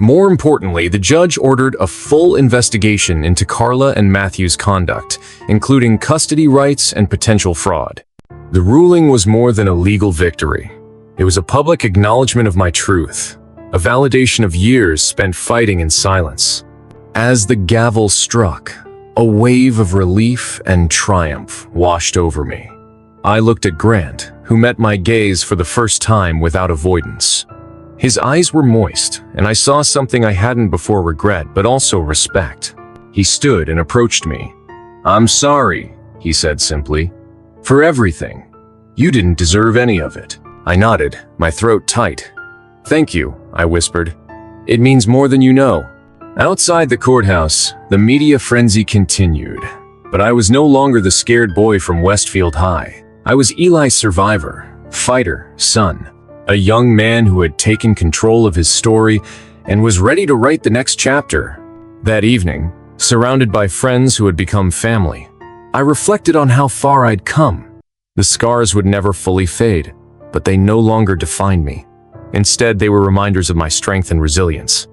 S1: More importantly, the judge ordered a full investigation into Carla and Matthew's conduct, including custody rights and potential fraud. The ruling was more than a legal victory. It was a public acknowledgement of my truth, a validation of years spent fighting in silence. As the gavel struck, a wave of relief and triumph washed over me. I looked at Grant, who met my gaze for the first time without avoidance. His eyes were moist, and I saw something I hadn't before: regret, but also respect. He stood and approached me. "I'm sorry," he said simply, "for everything. You didn't deserve any of it." I nodded, my throat tight. "Thank you," I whispered. "It means more than you know." Outside the courthouse, the media frenzy continued, but I was no longer the scared boy from Westfield High. I was Eli's survivor, fighter, son, a young man who had taken control of his story and was ready to write the next chapter. That evening, surrounded by friends who had become family, I reflected on how far I'd come. The scars would never fully fade, but they no longer defined me. Instead, they were reminders of my strength and resilience.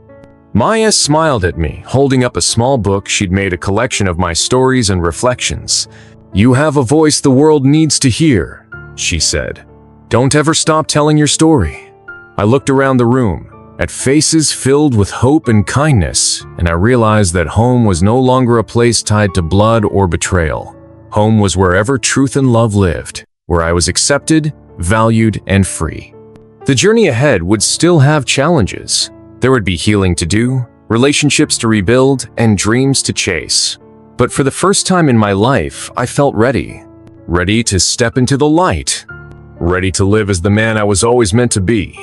S1: Maya smiled at me, holding up a small book she'd made, a collection of my stories and reflections. "You have a voice the world needs to hear," she said. "Don't ever stop telling your story." I looked around the room, at faces filled with hope and kindness, and I realized that home was no longer a place tied to blood or betrayal. Home was wherever truth and love lived, where I was accepted, valued, and free. The journey ahead would still have challenges. There would be healing to do, relationships to rebuild, and dreams to chase. But for the first time in my life, I felt ready. Ready to step into the light. Ready to live as the man I was always meant to be.